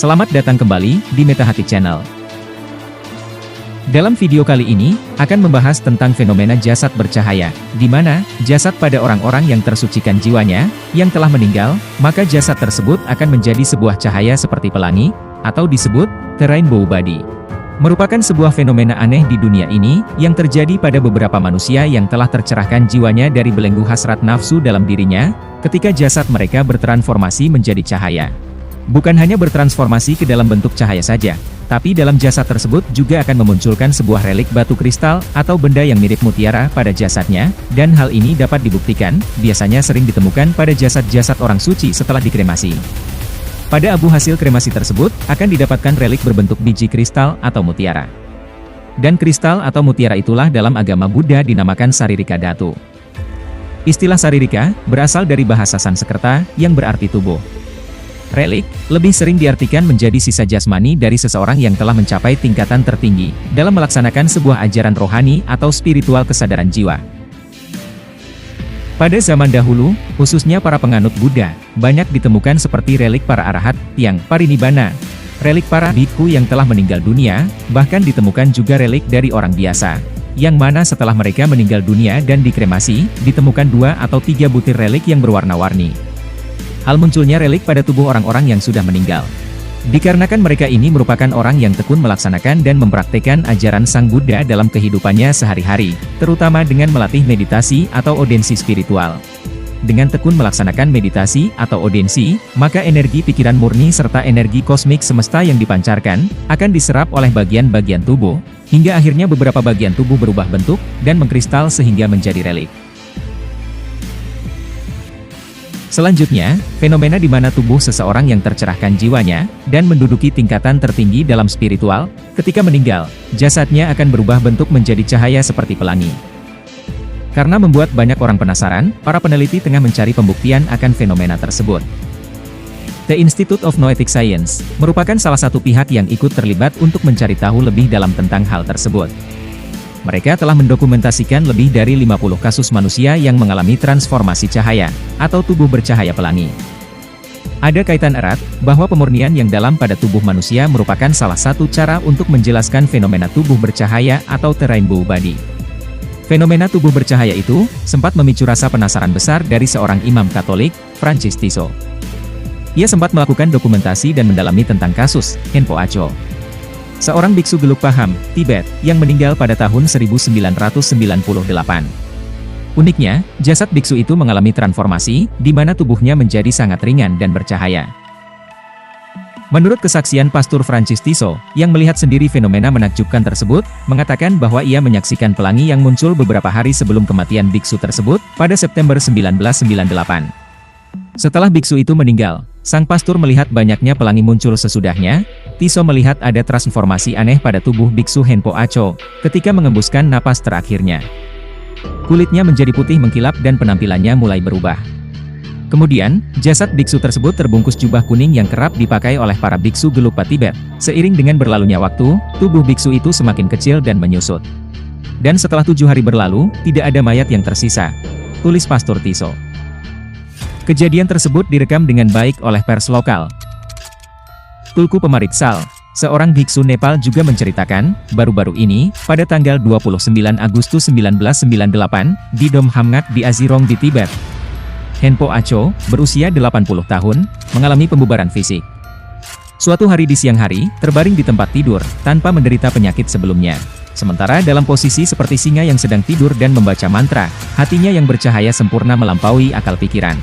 Selamat datang kembali di Metahati Channel. Dalam video kali ini, akan membahas tentang fenomena jasad bercahaya, di mana jasad pada orang-orang yang tersucikan jiwanya, yang telah meninggal, maka jasad tersebut akan menjadi sebuah cahaya seperti pelangi, atau disebut the rainbow body. Merupakan sebuah fenomena aneh di dunia ini, yang terjadi pada beberapa manusia yang telah tercerahkan jiwanya dari belenggu hasrat nafsu dalam dirinya, ketika jasad mereka bertransformasi menjadi cahaya. Bukan hanya bertransformasi ke dalam bentuk cahaya saja, tapi dalam jasad tersebut juga akan memunculkan sebuah relik batu kristal atau benda yang mirip mutiara pada jasadnya, dan hal ini dapat dibuktikan, biasanya sering ditemukan pada jasad-jasad orang suci setelah dikremasi. Pada abu hasil kremasi tersebut, akan didapatkan relik berbentuk biji kristal atau mutiara. Dan kristal atau mutiara itulah dalam agama Buddha dinamakan Saririka Dhatu. Istilah Saririka berasal dari bahasa Sanskerta yang berarti tubuh. Relik, lebih sering diartikan menjadi sisa jasmani dari seseorang yang telah mencapai tingkatan tertinggi, dalam melaksanakan sebuah ajaran rohani atau spiritual kesadaran jiwa. Pada zaman dahulu, khususnya para penganut Buddha, banyak ditemukan seperti relik para arahat, yang parinibbana, relik para bhikkhu yang telah meninggal dunia, bahkan ditemukan juga relik dari orang biasa, yang mana setelah mereka meninggal dunia dan dikremasi, ditemukan 2 atau 3 butir relik yang berwarna-warni. Hal munculnya relik pada tubuh orang-orang yang sudah meninggal, dikarenakan mereka ini merupakan orang yang tekun melaksanakan dan mempraktekkan ajaran Sang Buddha dalam kehidupannya sehari-hari, terutama dengan melatih meditasi atau audensi spiritual. Dengan tekun melaksanakan meditasi atau audensi, maka energi pikiran murni serta energi kosmik semesta yang dipancarkan, akan diserap oleh bagian-bagian tubuh, hingga akhirnya beberapa bagian tubuh berubah bentuk, dan mengkristal sehingga menjadi relik. Selanjutnya, fenomena di mana tubuh seseorang yang tercerahkan jiwanya, dan menduduki tingkatan tertinggi dalam spiritual, ketika meninggal, jasadnya akan berubah bentuk menjadi cahaya seperti pelangi. Karena membuat banyak orang penasaran, para peneliti tengah mencari pembuktian akan fenomena tersebut. The Institute of Noetic Science, merupakan salah satu pihak yang ikut terlibat untuk mencari tahu lebih dalam tentang hal tersebut. Mereka telah mendokumentasikan lebih dari 50 kasus manusia yang mengalami transformasi cahaya, atau tubuh bercahaya pelangi. Ada kaitan erat, bahwa pemurnian yang dalam pada tubuh manusia merupakan salah satu cara untuk menjelaskan fenomena tubuh bercahaya atau the rainbow body. Fenomena tubuh bercahaya itu, sempat memicu rasa penasaran besar dari seorang imam Katolik, Francis Tiso. Ia sempat melakukan dokumentasi dan mendalami tentang kasus Henpo Acho, seorang biksu geluk paham, Tibet, yang meninggal pada tahun 1998. Uniknya, jasad biksu itu mengalami transformasi, di mana tubuhnya menjadi sangat ringan dan bercahaya. Menurut kesaksian Pastor Francis Tiso, yang melihat sendiri fenomena menakjubkan tersebut, mengatakan bahwa ia menyaksikan pelangi yang muncul beberapa hari sebelum kematian biksu tersebut, pada September 1998. Setelah biksu itu meninggal, sang pastor melihat banyaknya pelangi muncul sesudahnya. Tiso melihat ada transformasi aneh pada tubuh biksu Henpo Acho, ketika mengembuskan napas terakhirnya. Kulitnya menjadi putih mengkilap dan penampilannya mulai berubah. Kemudian, jasad biksu tersebut terbungkus jubah kuning yang kerap dipakai oleh para biksu Gelugpa Tibet. Seiring dengan berlalunya waktu, tubuh biksu itu semakin kecil dan menyusut. Dan setelah 7 hari berlalu, tidak ada mayat yang tersisa, tulis Pastor Tiso. Kejadian tersebut direkam dengan baik oleh pers lokal. Tulku Pemaritsal, seorang biksu Nepal juga menceritakan, baru-baru ini, pada tanggal 29 Agustus 1998, di Dom Hamngat di Azirong di Tibet, Henpo Acho, berusia 80 tahun, mengalami pembubaran fisik. Suatu hari di siang hari, terbaring di tempat tidur, tanpa menderita penyakit sebelumnya. Sementara dalam posisi seperti singa yang sedang tidur dan membaca mantra, hatinya yang bercahaya sempurna melampaui akal pikiran.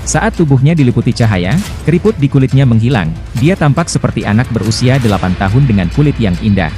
Saat tubuhnya diliputi cahaya, keriput di kulitnya menghilang, dia tampak seperti anak berusia 8 tahun dengan kulit yang indah.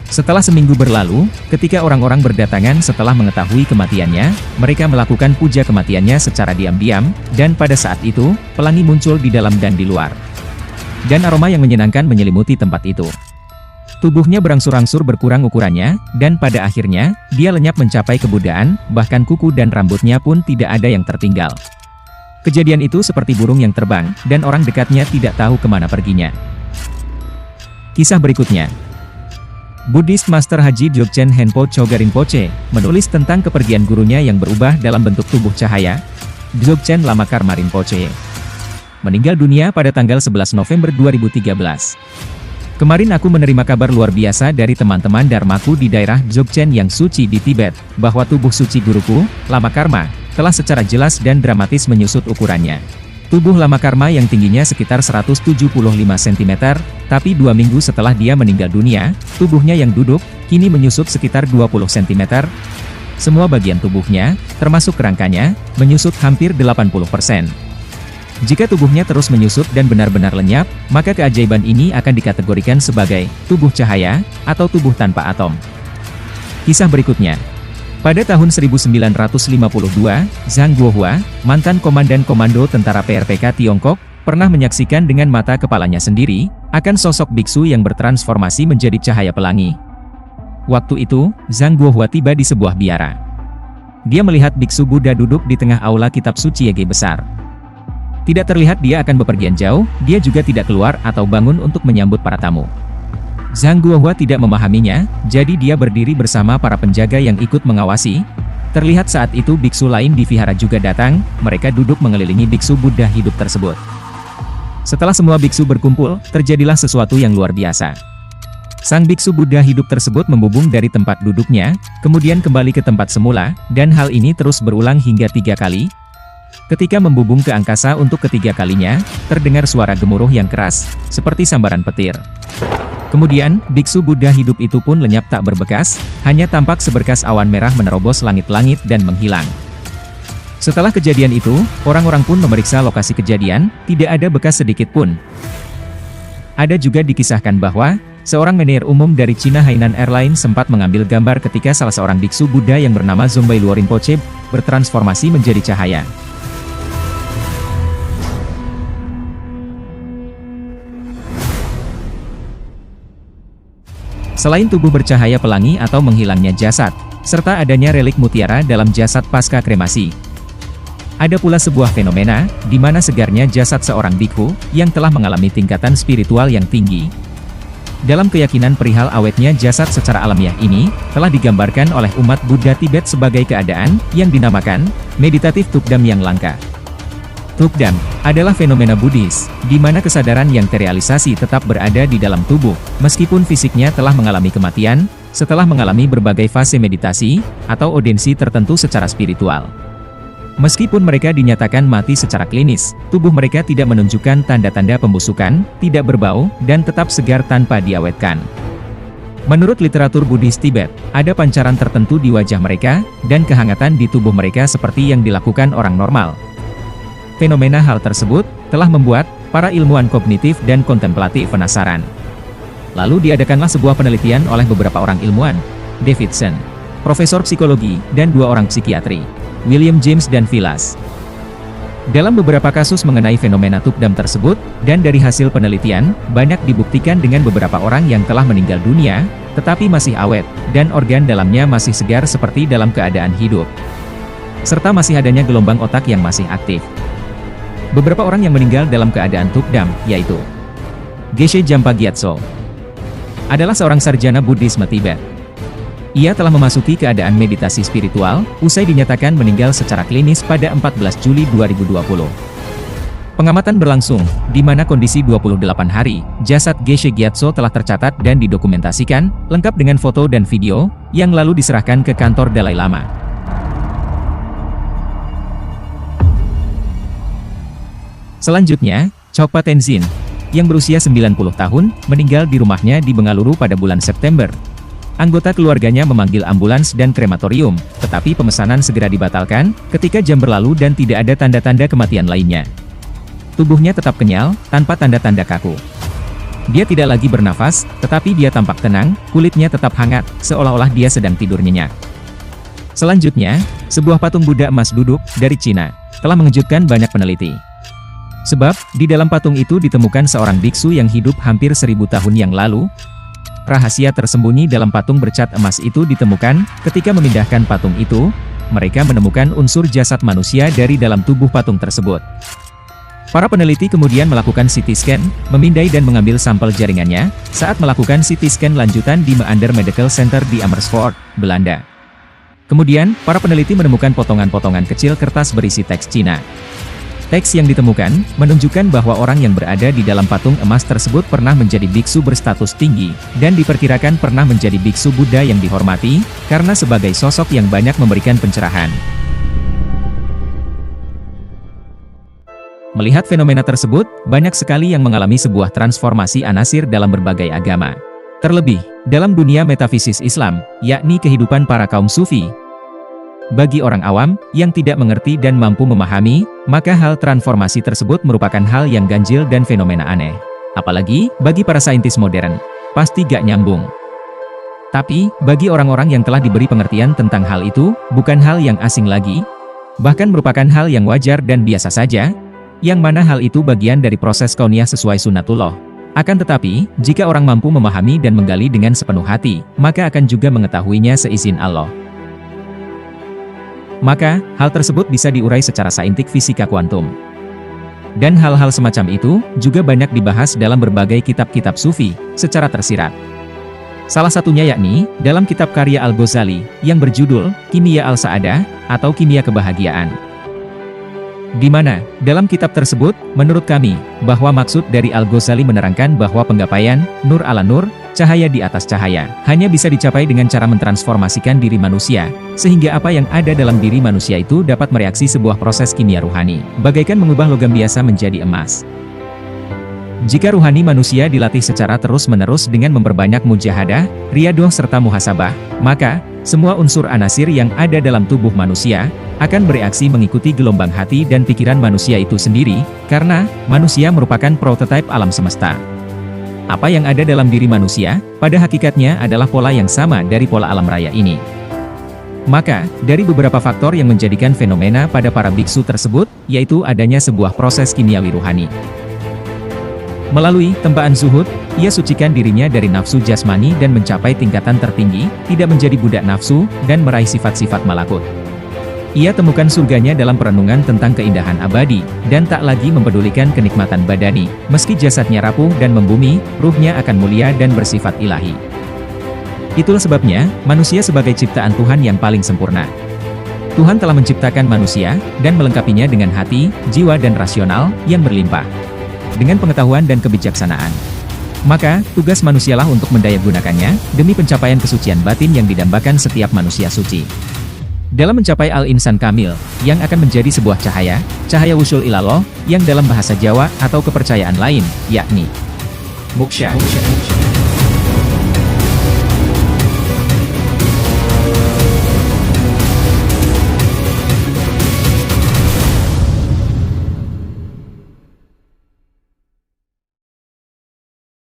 Setelah seminggu berlalu, ketika orang-orang berdatangan setelah mengetahui kematiannya, mereka melakukan puja kematiannya secara diam-diam, dan pada saat itu, pelangi muncul di dalam dan di luar. Dan aroma yang menyenangkan menyelimuti tempat itu. Tubuhnya berangsur-angsur berkurang ukurannya, dan pada akhirnya, dia lenyap mencapai kebudaan, bahkan kuku dan rambutnya pun tidak ada yang tertinggal. Kejadian itu seperti burung yang terbang, dan orang dekatnya tidak tahu kemana perginya. Kisah berikutnya. Buddhist Master Haji Dzogchen Henpo Choga Rinpoche, menulis tentang kepergian gurunya yang berubah dalam bentuk tubuh cahaya, Dzogchen Lama Karma Rinpoche. meninggal dunia pada tanggal 11 November 2013. Kemarin aku menerima kabar luar biasa dari teman-teman Dharmaku di daerah Dzogchen yang suci di Tibet, bahwa tubuh suci guruku, Lama Karma, telah secara jelas dan dramatis menyusut ukurannya. Tubuh Lama Karma yang tingginya sekitar 175 cm, tapi 2 minggu setelah dia meninggal dunia, tubuhnya yang duduk, kini menyusut sekitar 20 cm. Semua bagian tubuhnya, termasuk kerangkanya, menyusut hampir 80%. Jika tubuhnya terus menyusut dan benar-benar lenyap, maka keajaiban ini akan dikategorikan sebagai tubuh cahaya, atau tubuh tanpa atom. Kisah berikutnya. Pada tahun 1952, Zhang Guohua, mantan komandan komando tentara PRPK Tiongkok, pernah menyaksikan dengan mata kepalanya sendiri, akan sosok biksu yang bertransformasi menjadi cahaya pelangi. Waktu itu, Zhang Guohua tiba di sebuah biara. Dia melihat biksu Buddha duduk di tengah aula kitab suci Yage besar. Tidak terlihat dia akan bepergian jauh, dia juga tidak keluar atau bangun untuk menyambut para tamu. Zhang Guohua tidak memahaminya, jadi dia berdiri bersama para penjaga yang ikut mengawasi. Terlihat saat itu biksu lain di vihara juga datang, mereka duduk mengelilingi biksu Buddha hidup tersebut. Setelah semua biksu berkumpul, terjadilah sesuatu yang luar biasa. Sang biksu Buddha hidup tersebut membubung dari tempat duduknya, kemudian kembali ke tempat semula, dan hal ini terus berulang hingga 3 kali. Ketika membubung ke angkasa untuk ketiga kalinya, terdengar suara gemuruh yang keras, seperti sambaran petir. Kemudian, biksu Buddha hidup itu pun lenyap tak berbekas, hanya tampak seberkas awan merah menerobos langit-langit dan menghilang. Setelah kejadian itu, orang-orang pun memeriksa lokasi kejadian, tidak ada bekas sedikit pun. Ada juga dikisahkan bahwa, seorang manajer umum dari China Hainan Airlines sempat mengambil gambar ketika salah seorang biksu Buddha yang bernama Zongbai Luo Rinpoche, bertransformasi menjadi cahaya. Selain tubuh bercahaya pelangi atau menghilangnya jasad, serta adanya relik mutiara dalam jasad pasca kremasi. Ada pula sebuah fenomena, di mana segarnya jasad seorang bikhu, yang telah mengalami tingkatan spiritual yang tinggi. Dalam keyakinan perihal awetnya jasad secara alamiah ini, telah digambarkan oleh umat Buddha Tibet sebagai keadaan, yang dinamakan, meditatif tukdam yang langka. Tukdam adalah fenomena Buddhis, di mana kesadaran yang terrealisasi tetap berada di dalam tubuh, meskipun fisiknya telah mengalami kematian, setelah mengalami berbagai fase meditasi, atau audiensi tertentu secara spiritual. Meskipun mereka dinyatakan mati secara klinis, tubuh mereka tidak menunjukkan tanda-tanda pembusukan, tidak berbau, dan tetap segar tanpa diawetkan. Menurut literatur Buddhis Tibet, ada pancaran tertentu di wajah mereka, dan kehangatan di tubuh mereka seperti yang dilakukan orang normal. Fenomena hal tersebut, telah membuat, para ilmuwan kognitif dan kontemplatif penasaran. Lalu diadakanlah sebuah penelitian oleh beberapa orang ilmuwan, Davidson, profesor psikologi, dan 2 orang psikiatri, William James dan Vilas. Dalam beberapa kasus mengenai fenomena tukdam tersebut, dan dari hasil penelitian, banyak dibuktikan dengan beberapa orang yang telah meninggal dunia, tetapi masih awet, dan organ dalamnya masih segar seperti dalam keadaan hidup. Serta masih adanya gelombang otak yang masih aktif. Beberapa orang yang meninggal dalam keadaan tukdam, yaitu Geshe Jampa Gyatso, adalah seorang sarjana Buddhisme Tibet. Ia telah memasuki keadaan meditasi spiritual, usai dinyatakan meninggal secara klinis pada 14 Juli 2020. Pengamatan berlangsung, di mana kondisi 28 hari, jasad Geshe Gyatso telah tercatat dan didokumentasikan, lengkap dengan foto dan video, yang lalu diserahkan ke kantor Dalai Lama. Selanjutnya, Chokpa Tenzin, yang berusia 90 tahun, meninggal di rumahnya di Bengaluru pada bulan September. Anggota keluarganya memanggil ambulans dan krematorium, tetapi pemesanan segera dibatalkan, ketika jam berlalu dan tidak ada tanda-tanda kematian lainnya. Tubuhnya tetap kenyal, tanpa tanda-tanda kaku. Dia tidak lagi bernafas, tetapi dia tampak tenang, kulitnya tetap hangat, seolah-olah dia sedang tidur nyenyak. Selanjutnya, sebuah patung Buddha emas duduk, dari Cina, telah mengejutkan banyak peneliti. Sebab, di dalam patung itu ditemukan seorang biksu yang hidup hampir 1000 tahun yang lalu. Rahasia tersembunyi dalam patung bercat emas itu ditemukan, ketika memindahkan patung itu, mereka menemukan unsur jasad manusia dari dalam tubuh patung tersebut. Para peneliti kemudian melakukan CT scan, memindai dan mengambil sampel jaringannya, saat melakukan CT scan lanjutan di Meander Medical Center di Amersfoort, Belanda. Kemudian, para peneliti menemukan potongan-potongan kecil kertas berisi teks Cina. Teks yang ditemukan, menunjukkan bahwa orang yang berada di dalam patung emas tersebut pernah menjadi biksu berstatus tinggi, dan diperkirakan pernah menjadi biksu Buddha yang dihormati, karena sebagai sosok yang banyak memberikan pencerahan. Melihat fenomena tersebut, banyak sekali yang mengalami sebuah transformasi anasir dalam berbagai agama. Terlebih, dalam dunia metafisis Islam, yakni kehidupan para kaum sufi. Bagi orang awam, yang tidak mengerti dan mampu memahami, maka hal transformasi tersebut merupakan hal yang ganjil dan fenomena aneh. Apalagi, bagi para saintis modern, pasti gak nyambung. Tapi, bagi orang-orang yang telah diberi pengertian tentang hal itu, bukan hal yang asing lagi, bahkan merupakan hal yang wajar dan biasa saja, yang mana hal itu bagian dari proses kauniyah sesuai sunatullah. Akan tetapi, jika orang mampu memahami dan menggali dengan sepenuh hati, maka akan juga mengetahuinya seizin Allah. Maka, hal tersebut bisa diurai secara saintik fisika kuantum. Dan hal-hal semacam itu, juga banyak dibahas dalam berbagai kitab-kitab sufi, secara tersirat. Salah satunya yakni, dalam kitab karya Al-Ghazali, yang berjudul, Kimia Al-Sa'adah, atau Kimia Kebahagiaan. Di mana, dalam kitab tersebut, menurut kami, bahwa maksud dari Al-Ghazali menerangkan bahwa penggapaian, nur ala nur, cahaya di atas cahaya, hanya bisa dicapai dengan cara mentransformasikan diri manusia, sehingga apa yang ada dalam diri manusia itu dapat mereaksi sebuah proses kimia ruhani, bagaikan mengubah logam biasa menjadi emas. Jika ruhani manusia dilatih secara terus-menerus dengan memperbanyak mujahadah, riyadoh serta muhasabah, maka, semua unsur anasir yang ada dalam tubuh manusia, akan bereaksi mengikuti gelombang hati dan pikiran manusia itu sendiri, karena, manusia merupakan prototipe alam semesta. Apa yang ada dalam diri manusia, pada hakikatnya adalah pola yang sama dari pola alam raya ini. Maka, dari beberapa faktor yang menjadikan fenomena pada para biksu tersebut, yaitu adanya sebuah proses kimiawi ruhani. Melalui tempaan zuhud, ia sucikan dirinya dari nafsu jasmani dan mencapai tingkatan tertinggi, tidak menjadi budak nafsu, dan meraih sifat-sifat malakut. Ia temukan surganya dalam perenungan tentang keindahan abadi, dan tak lagi mempedulikan kenikmatan badani, meski jasadnya rapuh dan membumi, ruhnya akan mulia dan bersifat ilahi. Itulah sebabnya, manusia sebagai ciptaan Tuhan yang paling sempurna. Tuhan telah menciptakan manusia, dan melengkapinya dengan hati, jiwa dan rasional, yang berlimpah. Dengan pengetahuan dan kebijaksanaan. Maka, tugas manusialah untuk mendayagunakannya, demi pencapaian kesucian batin yang didambakan setiap manusia suci. Dalam mencapai al-insan kamil, yang akan menjadi sebuah cahaya, cahaya wusul ilallah, yang dalam bahasa Jawa atau kepercayaan lain, yakni moksha.